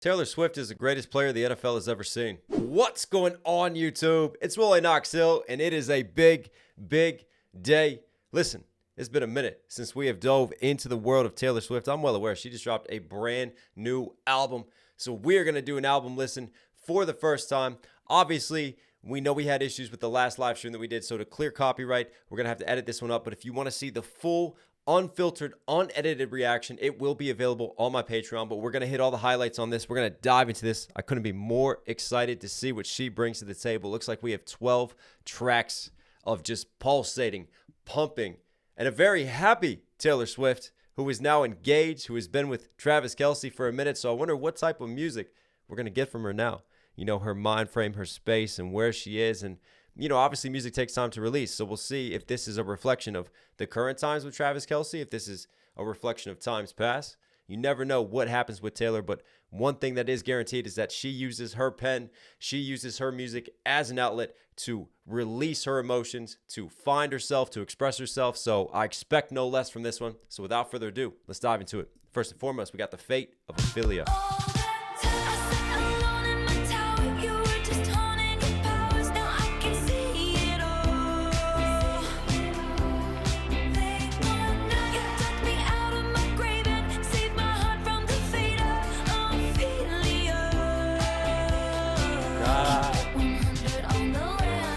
Taylor Swift is the greatest player the NFL has ever seen. What's going on, YouTube? It's Knox, and it is a big day. Listen, it's been a minute since we have dove into the world of Taylor Swift. I'm well aware she just dropped a brand new album. So we're going to do an album listen for the first time. Obviously, we know we had issues with the last live stream that we did. So to clear copyright, we're going to have to edit this one up. But if you want to see the full unfiltered, unedited reaction, it will be available on my Patreon, but we're going to hit all the highlights on this. We're going to dive into this. I couldn't be more excited to see what she brings to the table. Looks like we have 12 tracks of just pulsating, pumping, and a very happy Taylor Swift, who is now engaged, who has been with Travis Kelce for a minute. So I wonder what type of music we're going to get from her now. You know, her mind frame, her space, and where she is. And you know, obviously music takes time to release. So we'll see if this is a reflection of the current times with Travis Kelce, if this is a reflection of times past. You never know what happens with Taylor, but one thing that is guaranteed is that she uses her pen, she uses her music as an outlet to release her emotions, to find herself, to express herself. So I expect no less from this one. So without further ado, let's dive into it. First and foremost, we got the fate of Ophelia.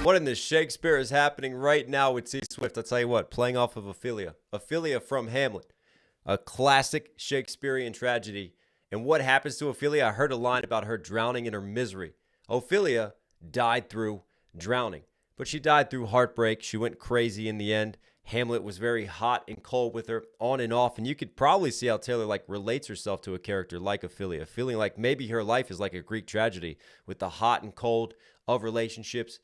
What in the Shakespeare is happening right now with T Swift? I'll tell you what, playing off of Ophelia. Ophelia from Hamlet, a classic Shakespearean tragedy. And what happens to Ophelia? I heard a line about her drowning in her misery. Ophelia died through drowning, but she died through heartbreak. She went crazy in the end. Hamlet was very hot and cold with her, on and off. And you could probably see how Taylor relates herself to a character like Ophelia, feeling like maybe her life is like a Greek tragedy with the hot and cold of relationships,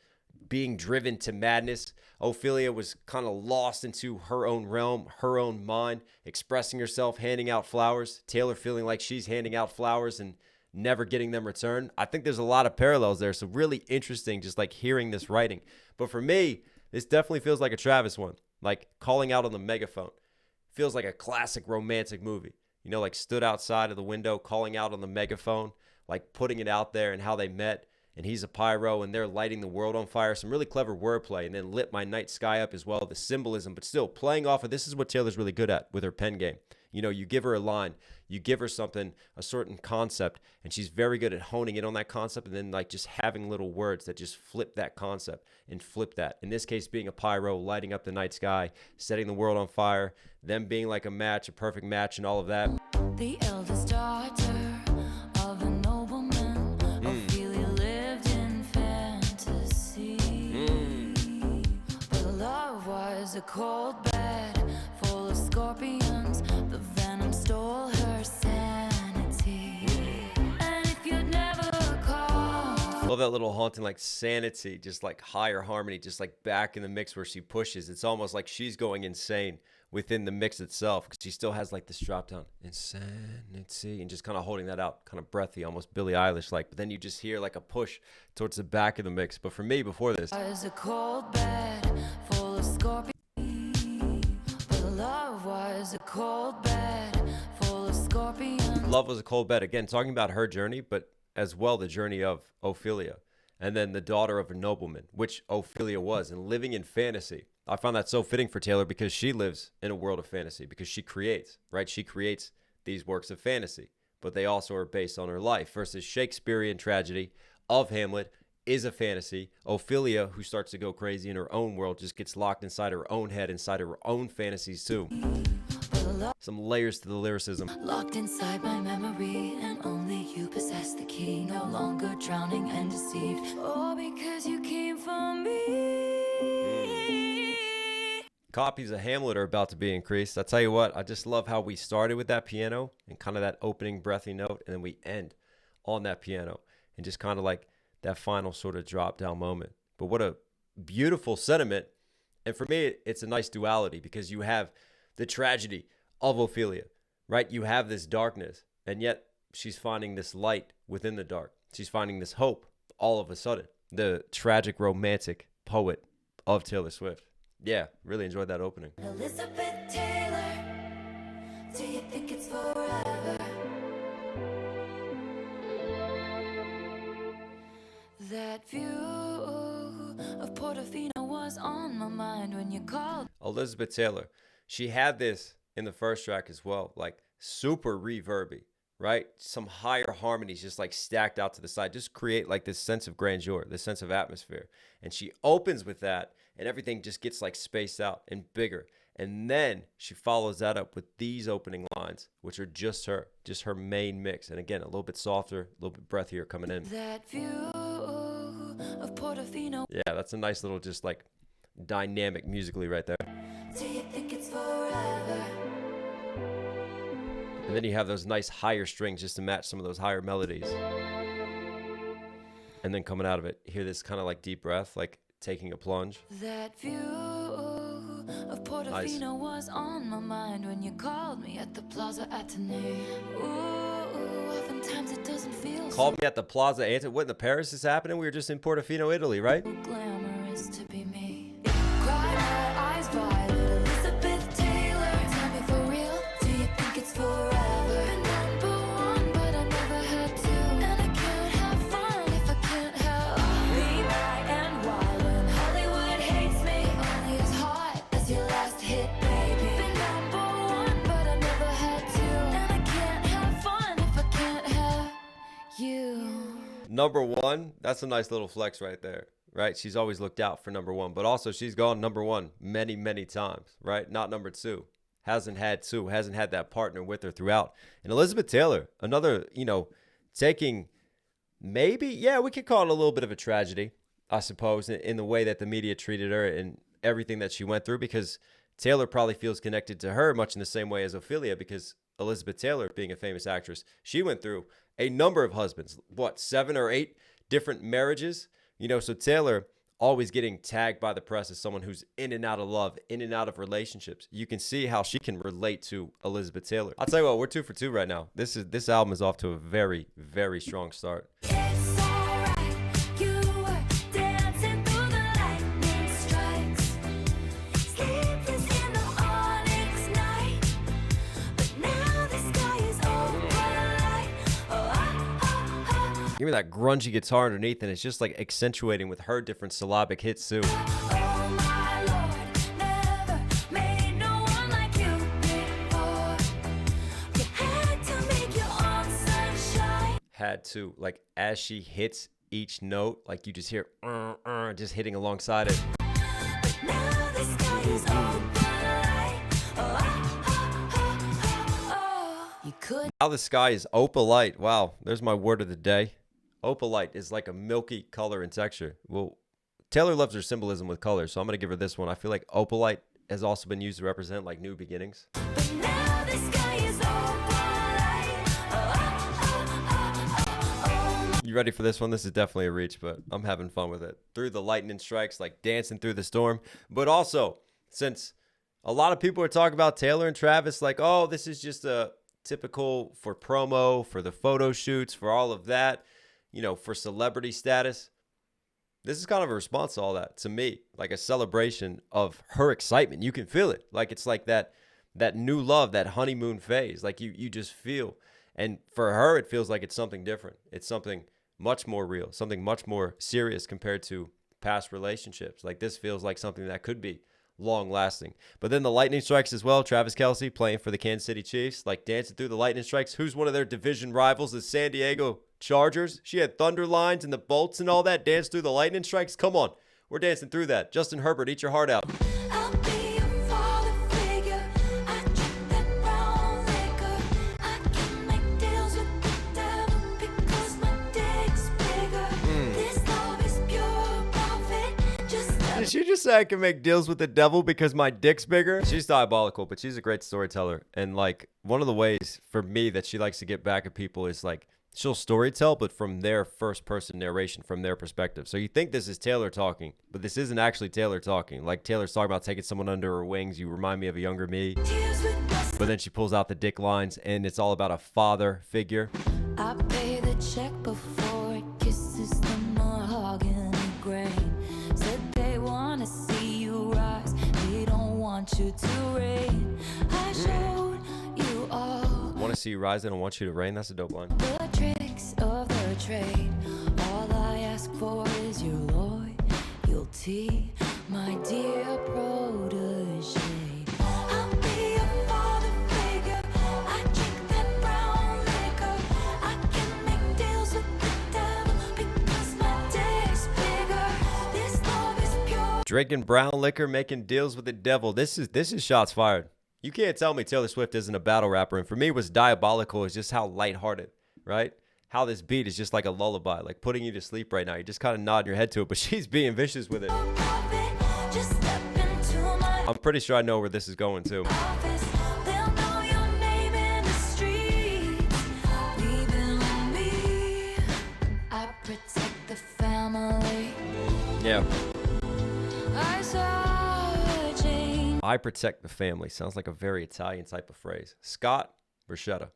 being driven to madness. Ophelia was kind of lost into her own realm, her own mind, expressing herself, handing out flowers. Taylor feeling like she's handing out flowers and never getting them returned. I think there's a lot of parallels there. So really interesting just hearing this writing. But for me, this definitely feels like a Travis one, like calling out on the megaphone. Feels like a classic romantic movie. You know, stood outside of the window, calling out on the megaphone, putting it out there and how they met. And he's a pyro, and they're lighting the world on fire. Some really clever wordplay, and then lit my night sky up as well, the symbolism, but still playing off of this is what Taylor's really good at with her pen game. You know, you give her a line, you give her something, a certain concept, and she's very good at honing in on that concept and then just having little words that just flip that concept and flip that. In this case, being a pyro, lighting up the night sky, setting the world on fire, them being like a match, a perfect match, and all of that. The eldest daughter of a nobleman, Ophelia lived in fantasy. But love was a cold bed full of scorpions. The venom stole her sanity. And if you'd never call. Love that little haunting sanity, just higher harmony, just back in the mix where she pushes. It's almost like she's going insane within the mix itself, because she still has this drop down insanity and just kind of holding that out, kind of breathy, almost Billie Eilish but then you just hear a push towards the back of the mix. But for me, before this, Was a cold bed full of scorpions. But love was a cold bed full of scorpions. love was a cold bed. Again, talking about her journey, but as well the journey of Ophelia, and then the daughter of a nobleman, which Ophelia was, and living in fantasy. I found that so fitting for Taylor because she lives in a world of fantasy, because she creates, right? She creates these works of fantasy, but they also are based on her life versus Shakespearean tragedy of Hamlet is a fantasy. Ophelia, who starts to go crazy in her own world, just gets locked inside her own head, inside her own fantasies too. Some layers to the lyricism. Locked inside my memory, and only you possess the key. No longer drowning and deceived. All because you came for me. Copies of Hamlet are about to be increased. I tell you what, I just love how we started with that piano and kind of that opening breathy note, and then we end on that piano and just kind of that final sort of drop down moment. But what a beautiful sentiment. And for me, it's a nice duality, because you have the tragedy of Ophelia, right? You have this darkness, and yet she's finding this light within the dark. She's finding this hope all of a sudden. The tragic romantic poet of Taylor Swift. Yeah, really enjoyed that opening. Elizabeth Taylor, do you think it's forever? That view of Portofino was on my mind when you called. Elizabeth Taylor, she had this in the first track as well, like super reverby, right? Some higher harmonies just like stacked out to the side, just create like this sense of grandeur, this sense of atmosphere. And she opens with that, and everything just gets like spaced out and bigger. And then she follows that up with these opening lines, which are just her main mix. And again, a little bit softer, a little bit breathier coming in. That view of Portofino. Yeah, that's a nice little just like dynamic musically right there. Do you think it's forever? And then you have those nice higher strings just to match some of those higher melodies. And then coming out of it, you hear this kind of like deep breath, like taking a plunge. That view of Portofino was on my mind when you called me at the Plaza Atene. Ooh, oftentimes it doesn't feel Called me at the Plaza Atene. What in the Paris is happening? We were just in Portofino, Italy, right? so glamorous to be me. Cry my eyes violet, Elizabeth Taylor. Tell me for real, do you think it's forever? Been number one, but I never had to. And I can't have fun if I can't have me, my, and wild. When Hollywood hates me, only as hot as your last hit, baby. Been number one, but I never had to. And I can't have fun if I can't have you. Number one, that's a nice little flex right there, right? She's always looked out for number one, but also she's gone number one many, many times, right? Not number two. Hasn't had that partner with her throughout. And Elizabeth Taylor, another, taking maybe, yeah, we could call it a little bit of a tragedy, I suppose, in the way that the media treated her and everything that she went through, because Taylor probably feels connected to her much in the same way as Ophelia, because Elizabeth Taylor, being a famous actress, she went through a number of husbands, 7 or 8 different marriages, so Taylor always getting tagged by the press as someone who's in and out of love, in and out of relationships. You can see how she can relate to Elizabeth Taylor. I'll tell you what, we're 2 for 2 right now. This album is off to a very, very strong start. It's alright, you were dancing through the lightning strikes, sleepless in the onyx night, but now the sky is opalite. Give me that grungy guitar underneath, and it's just like accentuating with her different syllabic hits too. Oh my Lord, never made no one like you before. You had to make your own sunshine. Had to, like, as she hits each note, like you just hear just hitting alongside it. But now the sky is opalite. You could. Now the sky is opalite. Wow, there's my word of the day. Opalite is like a milky color and texture. Well, Taylor loves her symbolism with color, so I'm going to give her this one. I feel like opalite has also been used to represent like new beginnings. But now the sky is opalite. You ready for this one? This is definitely a reach, but I'm having fun with it. Through the lightning strikes, like dancing through the storm. But also, since a lot of people are talking about Taylor and Travis, like, oh, this is just a typical for promo, for the photo shoots, for all of that, for celebrity status. This is kind of a response to all that, to me, like a celebration of her excitement. You can feel it. Like it's like that new love, that honeymoon phase. Like you just feel. And for her, it feels like it's something different. It's something much more real, something much more serious compared to past relationships. Like this feels like something that could be long lasting. But then the lightning strikes as well. Travis Kelce playing for the Kansas City Chiefs, like dancing through the lightning strikes. Who's one of their division rivals? The San Diego Chargers. She had thunder lines and the bolts and all that. Dance through the lightning strikes. Come on, we're dancing through that. Justin Herbert, eat your heart out. I'll be your father figure. I drink that brown liquor. I can make deals with the devil because my dick's bigger. This love is pure profit. Did she just say I can make deals with the devil because my dick's bigger? She's diabolical, but she's a great storyteller. And like one of the ways for me that she likes to get back at people is like she'll storytell, but from their first person narration, from their perspective. So you think this is Taylor talking, but this isn't actually Taylor talking. Like Taylor's talking about taking someone under her wings. You remind me of a younger me. But then she pulls out the dick lines and it's all about a father figure. I pay the check before it kisses the mahogany grain. Said they wanna see you rise, they don't want you to reign. I showed you all Want to see you rise, they don't want you to reign. That's a dope line. the tricks of the trade. All I ask for is is your loyalty, my dear protege. I'll be a father figure. I drink that brown liquor. I can make deals with the devil because my dick's bigger. This love is pure. Drinking brown liquor, making deals with the devil. This is shots fired. You can't tell me Taylor Swift isn't a battle rapper. And for me, what's diabolical is just how lighthearted, right? How this beat is just like a lullaby, like putting you to sleep right now. You just kind of nod your head to it, but she's being vicious with it. Just step into my I'm pretty sure I know where this is going to. office. They'll know your name in the streets. Leaving with me. I protect the family. Yeah. I saw a change. I protect the family. Sounds like a very Italian type of phrase. Scott Borchetta,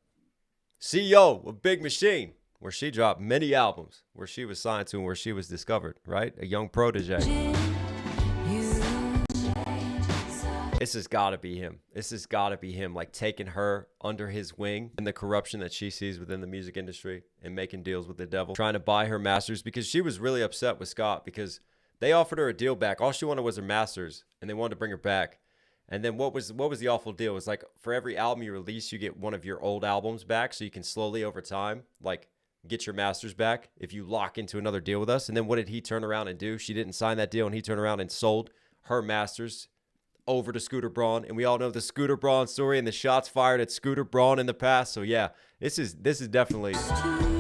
CEO of Big Machine, where she dropped many albums, where she was signed to and where she was discovered, right? A young protege. This has got to be him. This has got to be him, like taking her under his wing and the corruption that she sees within the music industry and making deals with the devil, trying to buy her masters because she was really upset with Scott because they offered her a deal back. All she wanted was her masters and they wanted to bring her back. And then what was the awful deal? It was like for every album you release, you get one of your old albums back so you can slowly over time, like get your masters back if you lock into another deal with us. And then what did he turn around and do? She didn't sign that deal and he turned around and sold her masters over to Scooter Braun. And we all know the Scooter Braun story and the shots fired at Scooter Braun in the past. So yeah, this is definitely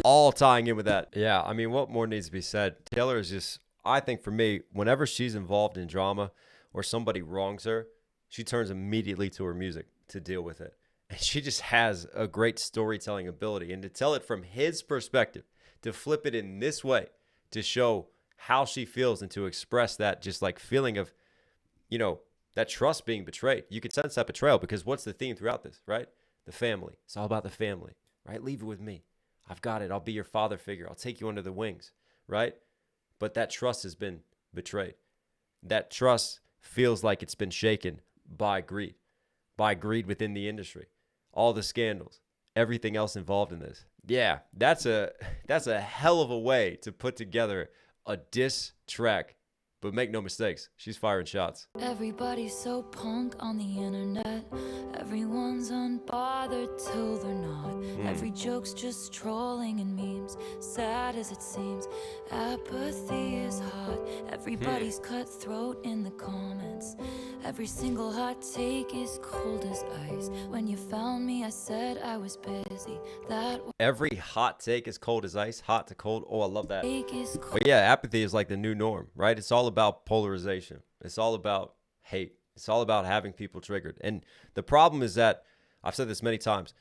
all tying in with that. Yeah, I mean, what more needs to be said? Taylor is just, I think for me, whenever she's involved in drama or somebody wrongs her, she turns immediately to her music to deal with it. And she just has a great storytelling ability. And to tell it from his perspective, to flip it in this way, to show how she feels and to express that just like feeling of, you know, that trust being betrayed. You can sense that betrayal because what's the theme throughout this, right? The family. It's all about the family, right? Leave it with me. I've got it. I'll be your father figure. I'll take you under the wings, right? But that trust has been betrayed. That trust feels like it's been shaken by greed within the industry, all the scandals, everything else involved in this. Yeah, that's a hell of a way to put together a diss track, but make no mistakes, she's firing shots. Everybody's so punk on the internet. Everyone's unbothered till they're not. Every joke's just trolling and memes. Sad as it seems, apathy is hot. Everybody's cutthroat in the comments. Every single hot take is cold as ice. When you found me, I said I was busy. That Every hot take is cold as ice, hot to cold. Oh, I love that. take is cold. But yeah, apathy is like the new norm, right? It's all about polarization. It's all about hate. It's all about having people triggered. And the problem is that, I've said this many times,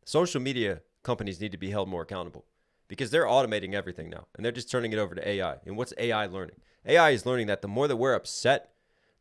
social media companies need to be held more accountable because they're automating everything now and they're just turning it over to AI. And what's AI learning? AI is learning that the more that we're upset,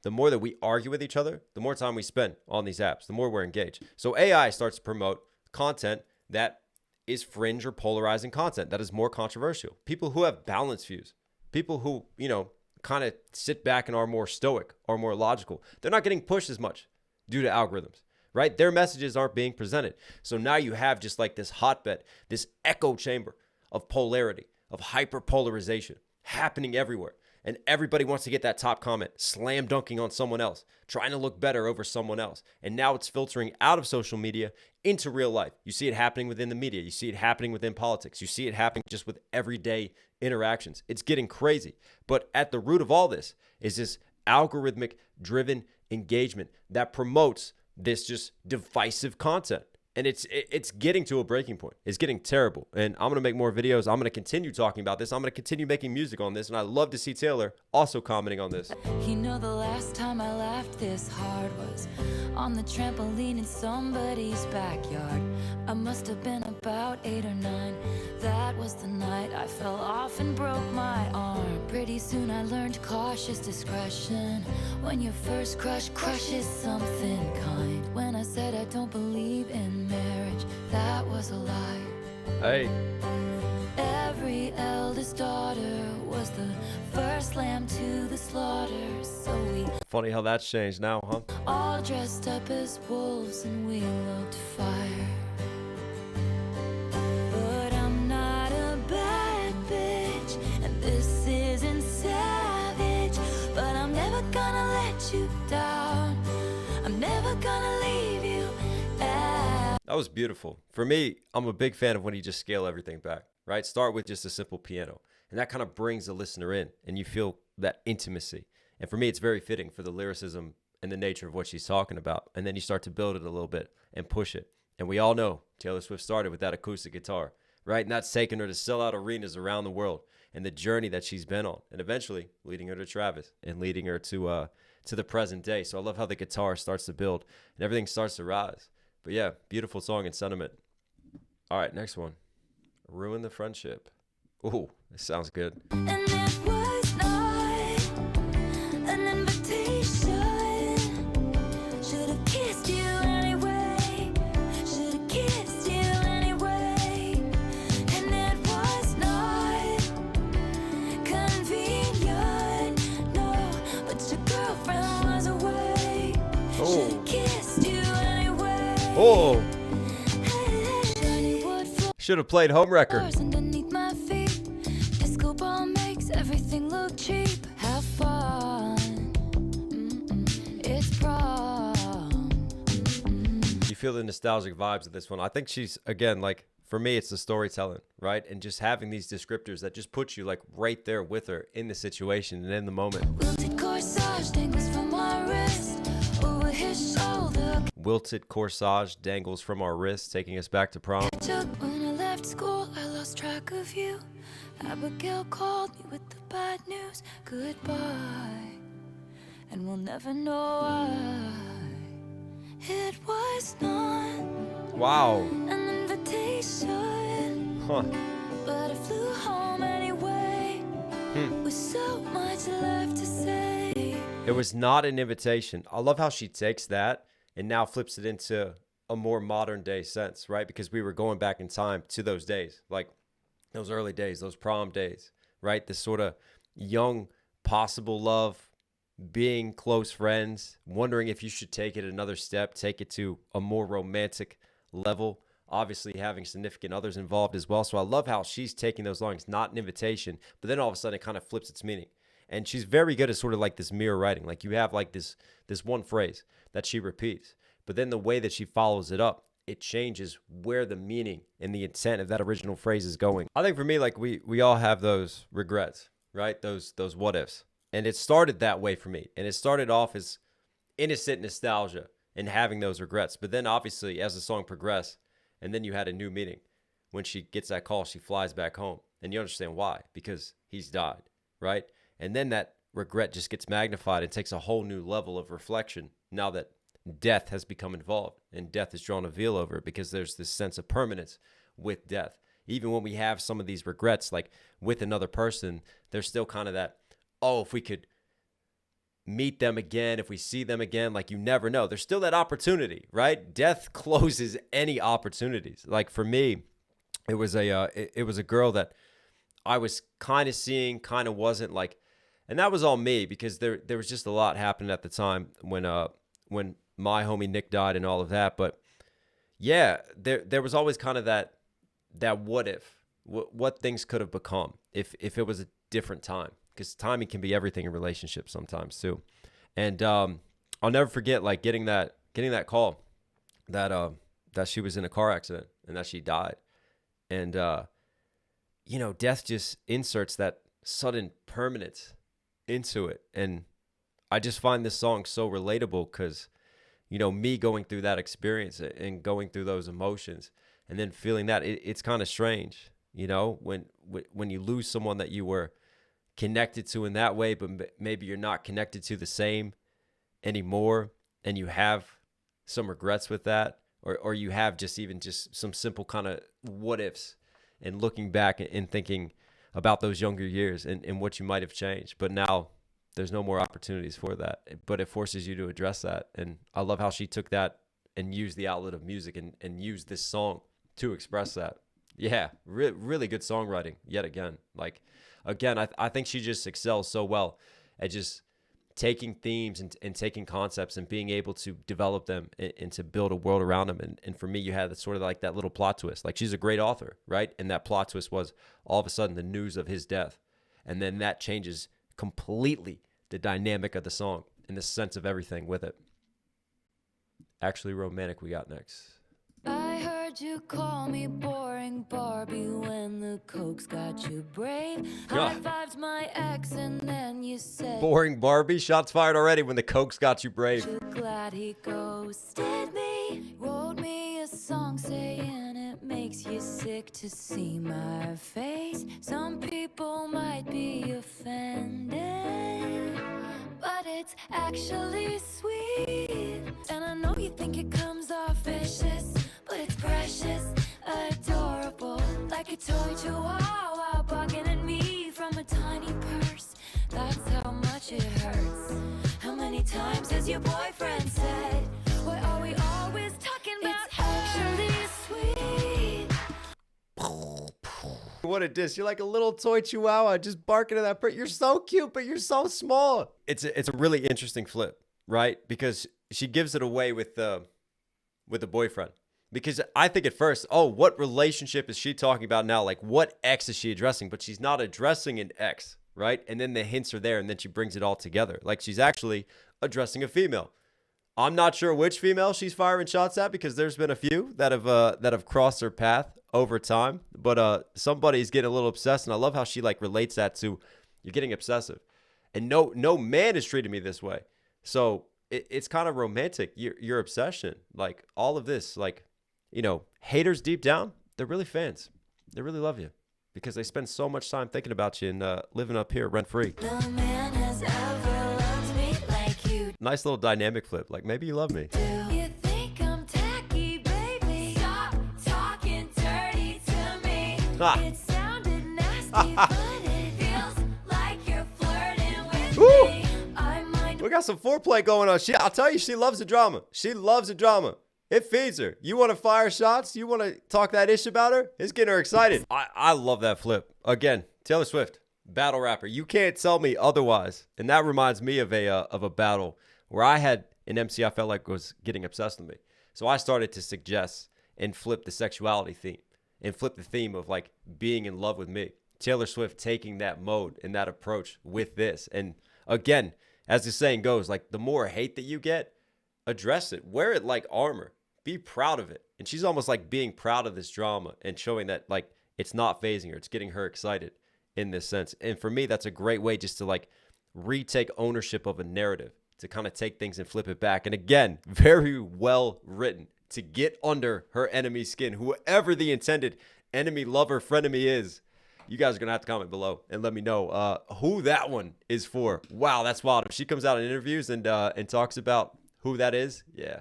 the more that we argue with each other, the more time we spend on these apps, the more we're engaged. So AI starts to promote content that is fringe or polarizing content that is more controversial. People who have balanced views, people who, you know, kind of sit back and are more stoic or more logical, they're not getting pushed as much due to algorithms, right? Their messages aren't being presented. So now you have just like this hotbed, this echo chamber of polarity, of hyperpolarization happening everywhere. And everybody wants to get that top comment, slam dunking on someone else, trying to look better over someone else. And now it's filtering out of social media into real life. You see it happening within the media. You see it happening within politics. You see it happening just with everyday interactions. It's getting crazy. But at the root of all this is this algorithmic driven engagement that promotes this just divisive content. And it's getting to a breaking point. It's getting terrible. And I'm going to make more videos. I'm going to continue talking about this. I'm going to continue making music on this. And I love to see Taylor also commenting on this. You know, the last time I laughed this hard was on the trampoline in somebody's backyard. I must have been about 8 or 9. That was the night I fell off and broke my arm. Pretty soon I learned cautious discretion. When your first crush crushes something kind. When I said I don't believe in marriage, that was a lie. Hey. Every eldest daughter was the first lamb to the slaughter. So we Funny how that's changed now, huh? all dressed up as wolves and we looked fire. But I'm not a bad bitch, and this is insane. never gonna leave you. That was beautiful. For me, I'm a big fan of when you just scale everything back, right? Start with just a simple piano, and that kind of brings the listener in, and you feel that intimacy. And for me, it's very fitting for the lyricism and the nature of what she's talking about. And then you start to build it a little bit and push it. And we all know Taylor Swift started with that acoustic guitar, right? And that's taken her to sell out arenas around the world, and the journey that she's been on, and eventually leading her to Travis and leading her to the present day. So I love how the guitar starts to build and everything starts to rise. But yeah, beautiful song and sentiment. All right, next one. Ruin the Friendship. Ooh, this sounds good. And it was not an invitation. Should have kissed you anyway. Should have kissed you anyway. And it was not convenient. No, but your girlfriend was away. Should have kissed you anyway. Oh, should have played Homewrecker. Underneath my feet, disco ball makes everything look cheap. Have fun, it's prom. You feel the nostalgic vibes of this one. I think she's, again, like, for me, it's the storytelling, right? And just having these descriptors that just put you like right there with her in the situation and in the moment. Wilted corsage dangles from my wrist over his shoulder. Wilted corsage dangles from our wrists, taking us back to prom. When I left school, I lost track of you. Abigail called me with the bad news. Goodbye, and we'll never know why. It was not Wow. an invitation, Huh. but I flew home anyway. With so much left to say. It was not an invitation. I love how she takes that and now flips it into a more modern day sense, right? Because we were going back in time to those days, like those early days, those prom days, right? This sort of young possible love, being close friends, wondering if you should take it another step, take it to a more romantic level, obviously having significant others involved as well. So I love how she's taking those lines, not an invitation, but then all of a sudden it kind of flips its meaning. And she's very good at sort of like this mirror writing. Like you have like this one phrase that she repeats, but then the way that she follows it up, it changes where the meaning and the intent of that original phrase is going. I think for me, like we all have those regrets, right? Those what ifs. And it started that way for me. And it started off as innocent nostalgia and having those regrets. But then obviously as the song progressed, and then you had a new meaning. When she gets that call, she flies back home. And you understand why, because he's died, right? And then that regret just gets magnified and takes a whole new level of reflection now that death has become involved and death has drawn a veil over it, because there's this sense of permanence with death. Even when we have some of these regrets, like with another person, there's still kind of that, oh, if we could meet them again, if we see them again, like you never know. There's still that opportunity, right? Death closes any opportunities. Like for me, it was a girl that I was kind of seeing, kind of wasn't, like, and that was all me because there was just a lot happening at the time when my homie Nick died and all of that. But yeah, there was always kind of that what if, what things could have become if it was a different time, because timing can be everything in relationships sometimes too. And I'll never forget like getting that call that she was in a car accident and that she died. And death just inserts that sudden permanence into it. And I just find this song so relatable because, me going through that experience and going through those emotions and then feeling that it's kind of strange, when you lose someone that you were connected to in that way, but maybe you're not connected to the same anymore. And you have some regrets with that, or you have just some simple kind of what ifs and looking back and thinking about those younger years and what you might have changed. But now there's no more opportunities for that, but it forces you to address that. And I love how she took that and used the outlet of music and used this song to express that. Yeah, really good songwriting yet again. Like, again, I think she just excels so well at just taking themes and taking concepts and being able to develop them and to build a world around them. And for me, you had sort of like that little plot twist. Like, she's a great author, right? And that plot twist was all of a sudden the news of his death. And then that changes completely the dynamic of the song and the sense of everything with it. actually romantic we got next. I heard you call me boring Barbie when the coke's got you brave. High-fived my ex and then you said Boring Barbie, shots fired already when the coke's got you brave. you're glad he ghosted me. Wrote me a song saying it makes you sick to see my face. Some people might be offended, but it's actually sweet. And I know you think it comes off vicious, but it's precious, adorable, like a toy chihuahua barking at me from a tiny purse. That's how much it hurts. How many times has your boyfriend said, why are we always talking about it's actually sweet? What a diss. You're like a little toy chihuahua just barking at that bird. You're so cute, but you're so small. It's a really interesting flip, right? Because she gives it away with the boyfriend. Because I think at first, oh, what relationship is she talking about now? Like, what ex is she addressing? But she's not addressing an ex, right? And then the hints are there, and then she brings it all together. Like, she's actually addressing a female. I'm not sure which female she's firing shots at because there's been a few that have crossed her path over time. But somebody's getting a little obsessed, and I love how she like relates that to you're getting obsessive, and no man has treated me this way. So it's kind of romantic. Your obsession, like all of this, like. You know, haters deep down, they're really fans. They really love you because they spend so much time thinking about you and living up here rent free. No man has ever loved me like you Nice little dynamic flip. Like maybe you love me. do. You think I'm tacky, baby? Stop talking dirty to me. Ah. It sounded nasty, but it feels like you're flirting with Woo. me. I might We got some foreplay going on. I'll tell you, she loves the drama. She loves the drama. It feeds her. You want to fire shots? You want to talk that ish about her? It's getting her excited. I love that flip. Again, Taylor Swift, battle rapper. You can't tell me otherwise. And that reminds me of a battle where I had an MC I felt like was getting obsessed with me. So I started to suggest and flip the sexuality theme and flip the theme of like being in love with me. Taylor Swift taking that mode and that approach with this. And again, as the saying goes, like the more hate that you get, address it. Wear it like armor. Be proud of it. And she's almost like being proud of this drama and showing that like it's not phasing her. It's getting her excited in this sense. And for me, that's a great way just to like retake ownership of a narrative, to kind of take things and flip it back. And again, very well written to get under her enemy's skin. Whoever the intended enemy, lover, frenemy is, you guys are going to have to comment below and let me know who that one is for. Wow, that's wild. If she comes out in interviews and talks about who that is, yeah.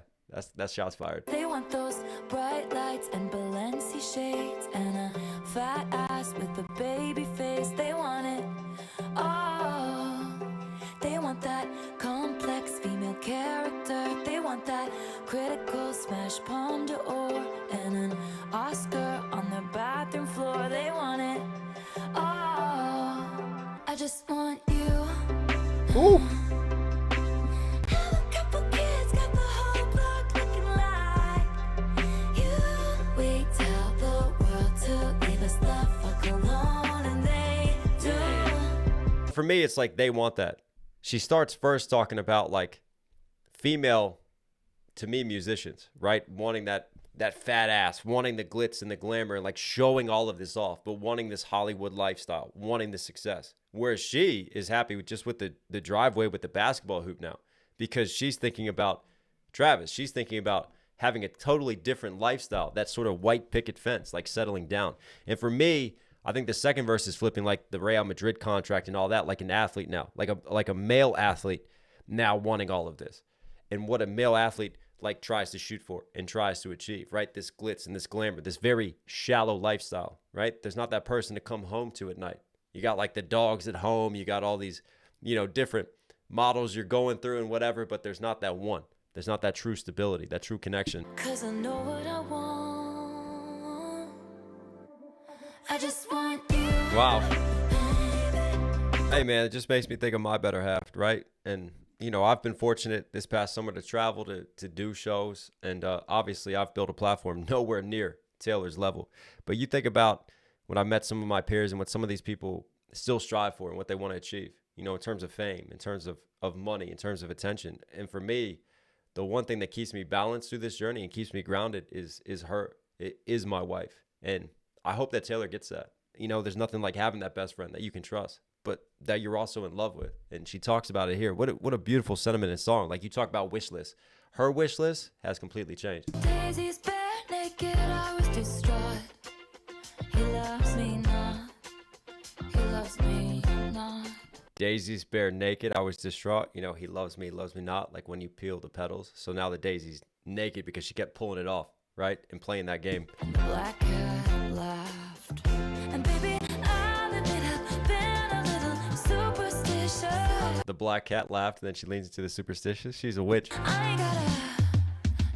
That's shots fired. They want those bright lights and Balenci shades and a fat ass with a baby face. They want it all. They want that complex female character. They want that critical smash palm d'or and an Oscar on their bathroom floor. They want it all. I just want you. Ooh. Have a couple kids, got the whole block looking like you. We tell the world to leave us the fuck alone, and they do. For me, it's like they want that. She starts first talking about like female, to me, musicians, right? Wanting that fat ass, wanting the glitz and the glamour, and like showing all of this off, but wanting this Hollywood lifestyle, wanting the success. Whereas she is happy with just with the driveway with the basketball hoop now, because she's thinking about Travis. She's thinking about having a totally different lifestyle, that sort of white picket fence, like settling down. And for me, I think the second verse is flipping like the Real Madrid contract and all that, like an athlete now, like a male athlete now wanting all of this. And what a male athlete like tries to shoot for and tries to achieve, right? This glitz and this glamour, this very shallow lifestyle, right? There's not that person to come home to at night. You got like the dogs at home. You got all these, different models you're going through and whatever, but there's not that one. There's not that true stability, that true connection. 'Cause I know what I want. I just want you. Wow. Hey, man, it just makes me think of my better half, right? And, I've been fortunate this past summer to travel to do shows. And obviously, I've built a platform nowhere near Taylor's level. But you think about when I met some of my peers and what some of these people still strive for and what they want to achieve, in terms of fame, in terms of money, in terms of attention. And for me, the one thing that keeps me balanced through this journey and keeps me grounded is her. It is my wife. And I hope that Taylor gets that. You know, there's nothing like having that best friend that you can trust, but that you're also in love with. And she talks about it here. What a beautiful sentiment in song. Like you talk about wish list. Her wish list has completely changed. Daisy's bare naked, I was distraught. He loves me not. He loves me not. Daisy's bare naked, I was distraught. You know, he loves me not. Like when you peel the petals. So now the Daisy's naked because she kept pulling it off, right? And playing that game. And the black cat laughed. And baby, I'll admit I've been a little superstitious. The black cat laughed, and then she leans into the superstitious. She's a witch. I ain't gotta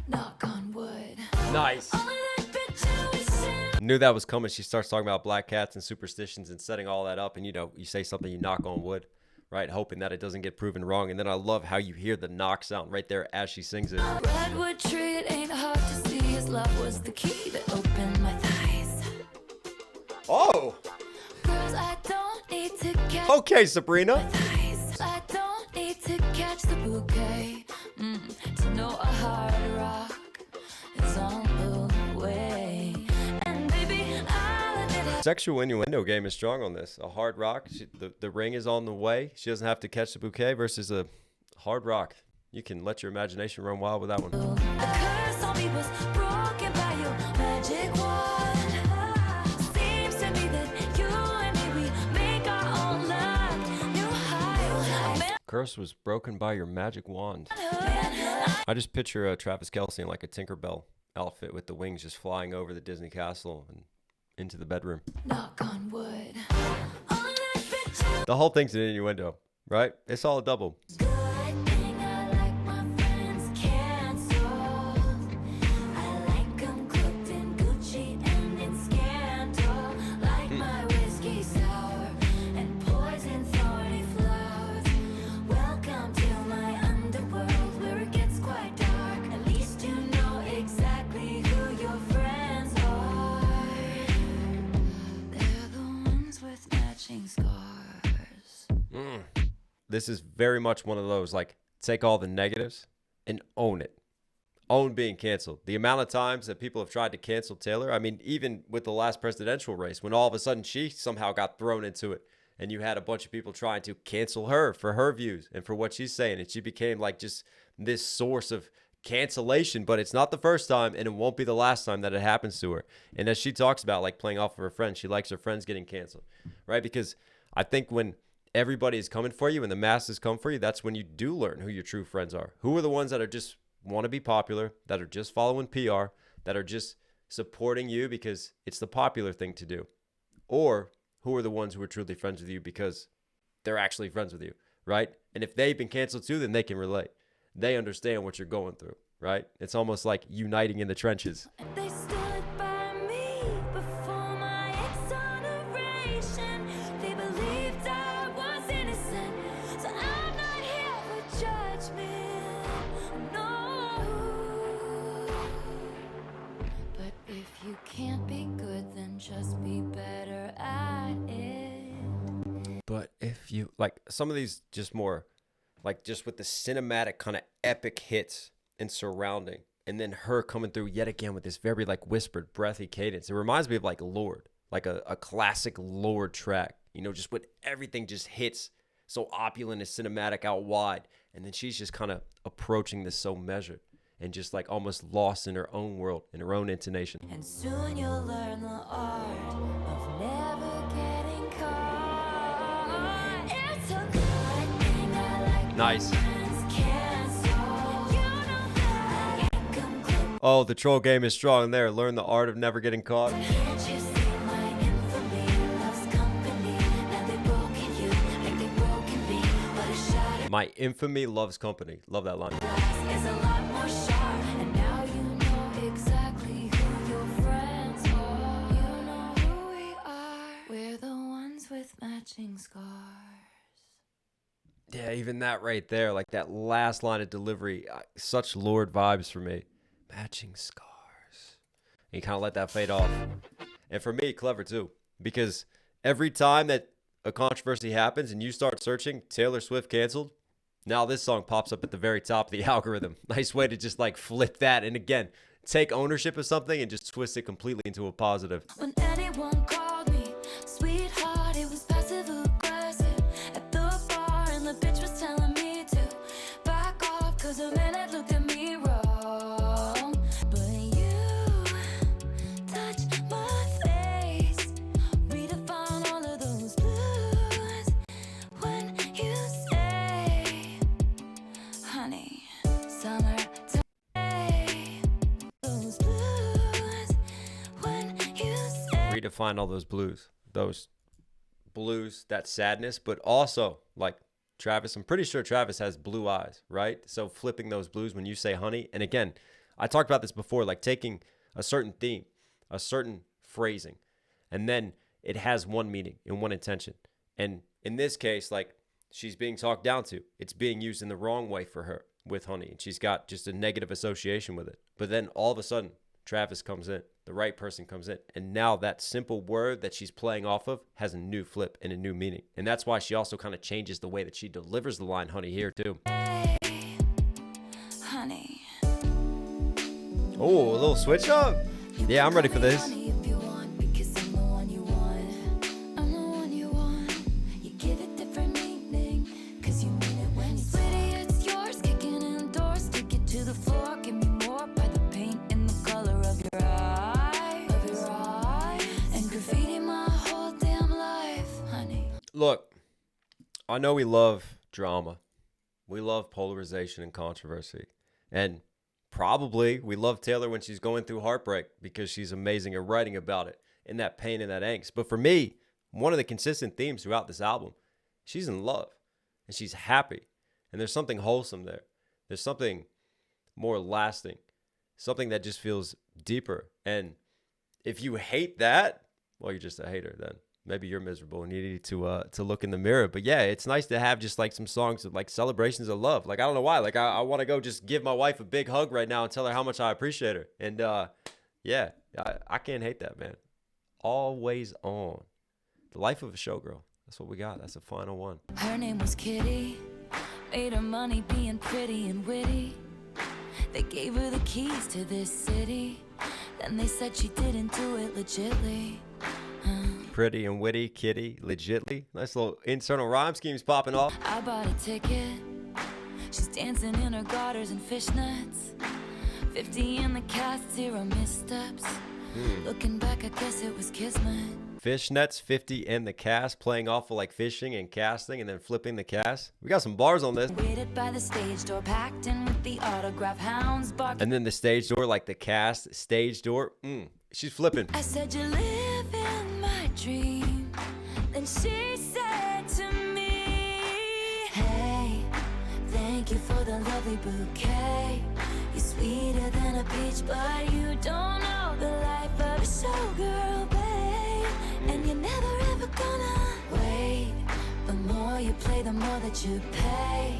knock on wood. Nice. Only that bitch wishing. Knew that was coming. She starts talking about black cats and superstitions and setting all that up. And, you know, you say something, you knock on wood, right? Hoping that it doesn't get proven wrong. And then I love how you hear the knock sound right there as she sings it. Redwood tree, it ain't hard to see. His love was the key that opened my thighs. Oh, Girls, I don't need to catch okay, Sabrina. thighs. I don't need to catch the bouquet to know a hard rock is on the way. And baby, I'll admit it. Sexual innuendo game is strong on this. A hard rock, the ring is on the way. She doesn't have to catch the bouquet versus a hard rock. You can let your imagination run wild with that one. The curse on me was broken by your magic wand. Seems to me that you and me, we make our own luck. New highs. Curse was broken by your magic wand. I just picture Travis Kelce in like a Tinkerbell outfit with the wings just flying over the Disney castle and into the bedroom. Knock on wood. Only that bitch. The whole thing's an innuendo, right? It's all a double. Good thing I like my friends canceled. I like 'em cooked in Gucci and in scandal. Like my whiskey sour and poison thorny flowers. Welcome to my underworld where it gets quite dark. At least you know exactly who your friends are. They're the ones with matching scars. This is very much one of those, like, take all the negatives and own it. Own being canceled. The amount of times that people have tried to cancel Taylor, I mean, even with the last presidential race, when all of a sudden she somehow got thrown into it, and you had a bunch of people trying to cancel her for her views and for what she's saying, and she became like just this source of cancellation. But it's not the first time, and it won't be the last time that it happens to her. And as she talks about, like, playing off of her friends, she likes her friends getting canceled, right? Because I think when everybody is coming for you and the masses come for you, that's when you do learn who your true friends are. Who are the ones that are just want to be popular, that are just following PR, that are just supporting you because it's the popular thing to do? Or who are the ones who are truly friends with you because they're actually friends with you, right? And if they've been canceled too, then they can relate. They understand what you're going through, right? It's almost like uniting in the trenches. They stood by me before my exoneration. They believed I was innocent, so I'm not here for judgment. No. But if you can't be good, then just be better at it. But if you like some of these, just more like just with the cinematic kind of epic hits and surrounding, and then her coming through yet again with this very like whispered, breathy cadence. It reminds me of like Lord, like a classic Lord track, you know, just with everything just hits so opulent and cinematic out wide. And then she's just kind of approaching this so measured and just like almost lost in her own world, in her own intonation. And soon you'll learn the art of never getting caught. It's a good thing I like Nice. friends canceled. You know that I ain't come close. Oh, the troll game is strong there. Learn the art of never getting caught. Can't you see my infamy loves company? And they broken you like they broken me. But a shot at My infamy loves company. Love that line. glass is a lot more sharp. And now you know exactly who your friends are. You know who we are. We're the ones with matching scars. Yeah, even that right there, like that last line of delivery, such Lord vibes for me. Matching scars. And you kind of let that fade off. And for me, clever too. Because every time that a controversy happens and you start searching Taylor Swift canceled, Now this song pops up at the very top of the algorithm. Nice way to just like flip that. And again, take ownership of something and just twist it completely into a positive. When anyone called me sweetheart, it was passive aggressive at the bar, and the bitch was telling me to back off, cause a man had looked at me wrong. But you touch my face, redefine all of those blues. When you say, honey, summer today, those blues. When you say, Redefine all those blues, that sadness, but also like Travis, I'm pretty sure Travis has blue eyes, right? So flipping those blues when you say honey. And again, I talked about this before, like taking a certain theme, a certain phrasing, and then it has one meaning and one intention. And in this case, like she's being talked down to. It's being used in the wrong way for her with honey. And she's got just a negative association with it. But then all of a sudden, Travis comes in, the right person comes in. And now that simple word that she's playing off of has a new flip and a new meaning. And that's why she also kind of changes the way that she delivers the line honey here too. honey, Oh, a little switch up. Yeah, I'm ready for this. honey, if you want, because I'm the one you want. I'm the one you want. You give it different meaning, cause you mean it when you sweetie, it's yours. Kicking in doors, take it to the floor. Give me more by the paint and the color of your eyes. And graffiti my whole damn life, honey. Look, I know we love drama. We love polarization and controversy. And probably we love Taylor when she's going through heartbreak because she's amazing at writing about it and that pain and that angst. But for me, one of the consistent themes throughout this album, she's in love and she's happy. And there's something wholesome there. There's something more lasting, something that just feels deeper. And if you hate that, well, you're just a hater then. Maybe you're miserable and you need to look in the mirror. But yeah, it's nice to have just like some songs of like celebrations of love. Like, I don't know why. Like, I want to go just give my wife a big hug right now and tell her how much I appreciate her. And yeah, I can't hate that, man. Always on. The Life of a Showgirl. That's what we got. That's the final one. Her name was Kitty, made her money being pretty and witty. They gave her the keys to this city, then they said she didn't do it legitly. Pretty and witty, kitty, legitly. Nice little internal rhyme schemes popping off. I bought a ticket, she's dancing in her garters and fishnets. 50 in the cast, 0 missteps. Looking back, I guess it was kismet. Fishnets, 50 in the cast, playing off of like fishing and casting and then flipping the cast. We got some bars on this. Waited by the stage door, packed in with the autograph hounds barking. And then the stage door, like the cast stage door. She's flipping. I said, you live in my dream. Then she said to me, hey, thank you for the lovely bouquet. You're sweeter than a peach, but you don't know the life of a showgirl, babe. And you're never ever gonna wait. The more you play, the more that you pay.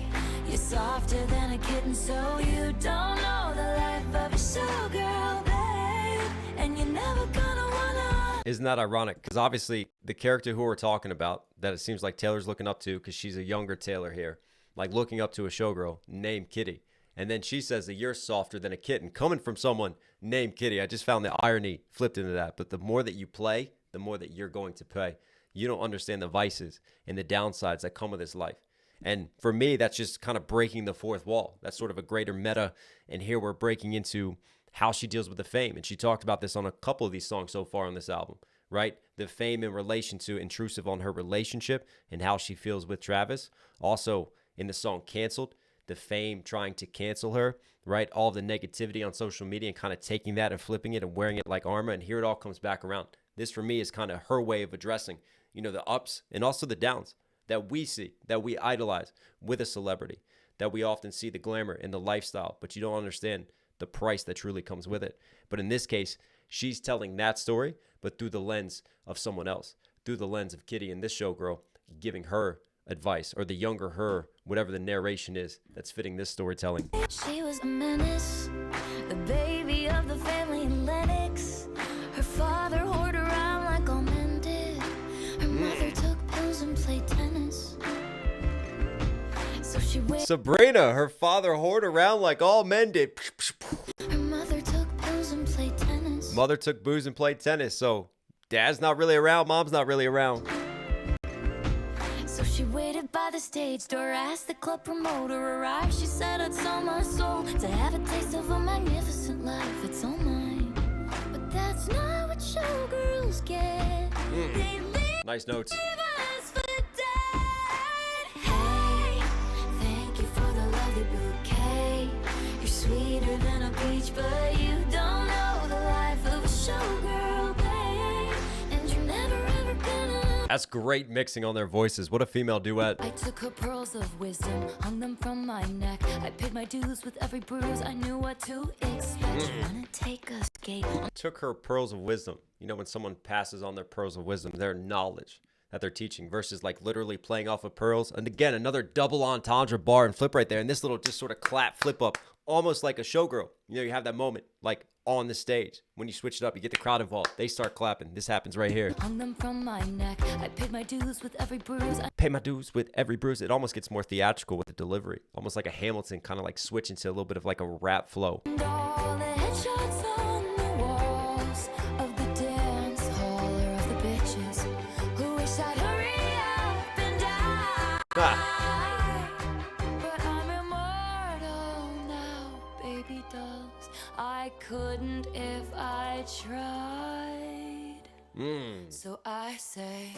You're softer than a kitten, so you don't know the life of a showgirl, babe. And you're never gonna wanna. Isn't that ironic? Because obviously the character who we're talking about, that it seems like Taylor's looking up to, because she's a younger Taylor here, like looking up to a showgirl named Kitty. And then she says that you're softer than a kitten, coming from someone named Kitty. I just found the irony flipped into that. But the more that you play, the more that you're going to pay. You don't understand the vices and the downsides that come with this life. And for me, that's just kind of breaking the fourth wall. That's sort of a greater meta. And here we're breaking into how she deals with the fame. And she talked about this on a couple of these songs so far on this album, right? The fame in relation to intrusive on her relationship and how she feels with Travis. Also in the song Canceled, the fame trying to cancel her, right? All of the negativity on social media and kind of taking that and flipping it and wearing it like armor. And here it all comes back around. This for me is kind of her way of addressing, you know, the ups and also the downs that we see, that we idolize with a celebrity, that we often see the glamour and the lifestyle, but you don't understand the price that truly comes with it. But in this case, she's telling that story, but through the lens of someone else, through the lens of Kitty and this showgirl, giving her advice, or the younger her, whatever the narration is that's fitting this storytelling. She was a menace, the baby of the family in Lennox. Her father whored around like all men did. Her mother took pills and played tennis. So she she waited. Sabrina, her father whored around like all men did. Her mother took pills and played tennis. Mother took booze and played tennis, so dad's not really around, mom's not really around. So she waited by the stage door, asked the club promoter arrive. She said, I'd sell my soul to have a taste of a magnificent life. It's all mine, but that's not what showgirls get. They leave Nice notes. us for dead. Hey, thank you for the lovely bouquet. You're sweeter than a peach, but you don't know the life of a showgirl, babe. And you're never ever gonna. That's great mixing on their voices. What a female duet. I took her pearls of wisdom, hung them from my neck. I paid my dues with every bruise. I knew what to expect. You wanna take a skate? Took her pearls of wisdom. You know, when someone passes on their pearls of wisdom, their knowledge that they're teaching versus like literally playing off of pearls. And again, another double entendre bar and flip right there. And this little just sort of clap flip up, almost like a showgirl. You know, you have that moment like on the stage. When you switch it up, you get the crowd involved. They start clapping. This happens right here. Hung them from my neck. I paid my dues with every bruise. Pay my dues with every bruise. It almost gets more theatrical with the delivery. Almost like a Hamilton, kind of like switching to a little bit of like a rap flow. And all the headshots on the walls of the dance hall are of the bitches who wish I'd hurry up and die. But I'm immortal now, baby dolls. I couldn't if I tried. So I say,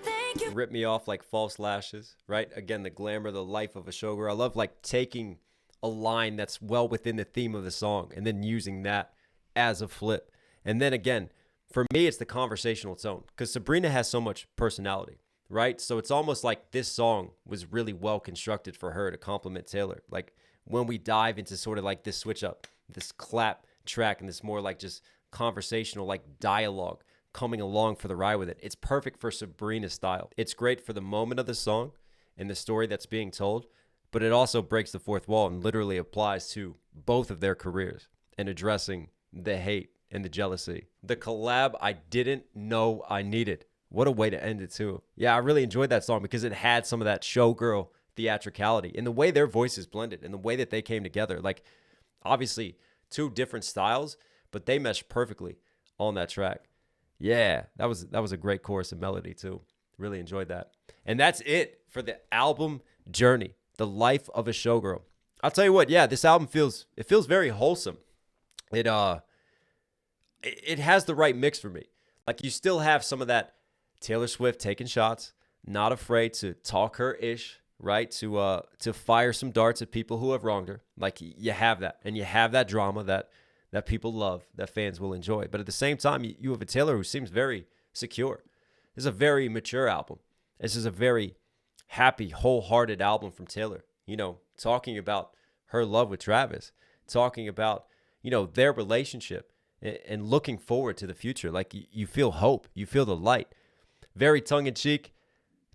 thank you. Rip me off like false lashes, right? Again, the glamour, the life of a showgirl. I love like taking a line that's well within the theme of the song and then using that as a flip. And then again, for me, it's the conversational tone because Sabrina has so much personality, right? So it's almost like this song was really well constructed for her to complement Taylor. Like when we dive into sort of like this switch up, this clap track, and this more like just conversational, like dialogue coming along for the ride with it. It's perfect for Sabrina's style. It's great for the moment of the song and the story that's being told, but it also breaks the fourth wall and literally applies to both of their careers and addressing the hate and the jealousy. The collab I didn't know I needed. What a way to end it too. Yeah, I really enjoyed that song because it had some of that showgirl theatricality in the way their voices blended and the way that they came together. Like obviously two different styles, but they meshed perfectly on that track. Yeah, that was a great chorus and melody too. Really enjoyed that. And that's it for the album journey, The Life of a Showgirl. I'll tell you what, yeah, this album feels very wholesome. It has the right mix for me. Like you still have some of that Taylor Swift taking shots, not afraid to talk her ish, right? To fire some darts at people who have wronged her. Like you have that, and you have that drama that people love, that fans will enjoy. But at the same time, you have a Taylor who seems very secure. This is a very mature album. This is a very happy, wholehearted album from Taylor. You know, talking about her love with Travis, talking about, you know, their relationship and looking forward to the future. Like you feel hope, you feel the light. Very tongue-in-cheek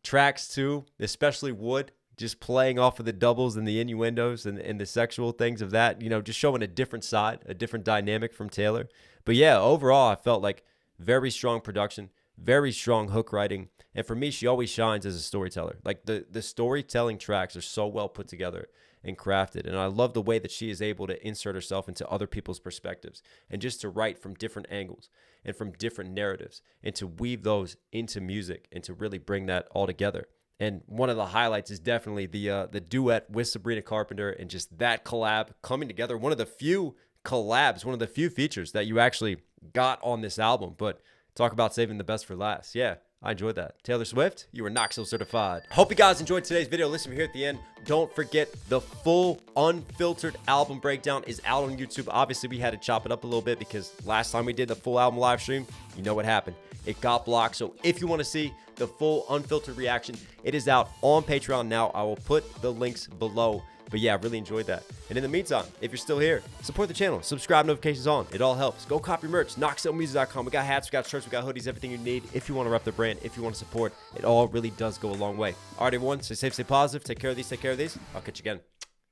tracks too, especially Wood, just playing off of the doubles and the innuendos and the sexual things of that, you know, just showing a different side, a different dynamic from Taylor. But yeah, overall, I felt like very strong production, very strong hook writing. And for me, she always shines as a storyteller. Like the storytelling tracks are so well put together and crafted. And I love the way that she is able to insert herself into other people's perspectives and just to write from different angles and from different narratives and to weave those into music and to really bring that all together. And one of the highlights is definitely the duet with Sabrina Carpenter and just that collab coming together. One of the few collabs, one of the few features that you actually got on this album. But talk about saving the best for last. Yeah, I enjoyed that. Taylor Swift, you were Knox certified. Hope you guys enjoyed today's video. Listen, here at the end, don't forget the full unfiltered album breakdown is out on YouTube. Obviously, we had to chop it up a little bit because last time we did the full album live stream, you know what happened. It got blocked. So if you want to see the full unfiltered reaction, it is out on Patreon now. I will put the links below. But yeah, I really enjoyed that. And in the meantime, if you're still here, support the channel, subscribe, notifications on. It all helps. Go copy merch, knoxmusic.com. We got hats, we got shirts, we got hoodies, everything you need. If you want to rep the brand, if you want to support, it all really does go a long way. All right, everyone, stay safe, stay positive. Take care of these, take care of these. I'll catch you again.